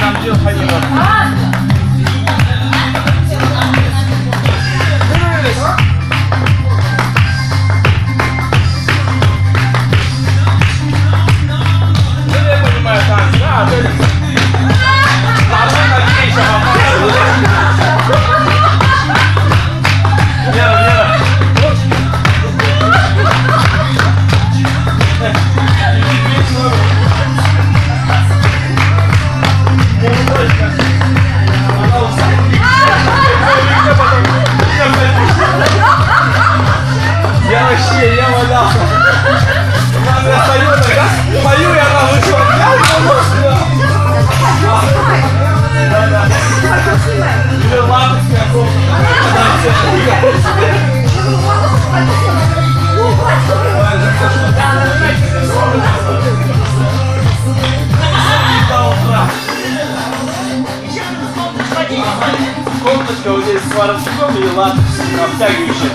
남주 하이버. Комнатка вот здесь с воротником и латекс обтягивающая.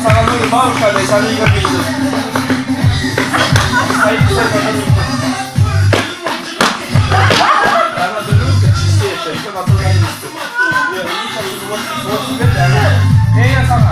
Sana böyle bağır kardeş, hadi iyi yapıyorsun. Sayın güzel bakalım. Bana dönüyoruz ya, çizgi yaşayışta batırmayı istiyor. Ya iyi çalışıyor, boş ver yani. Ne ya sana?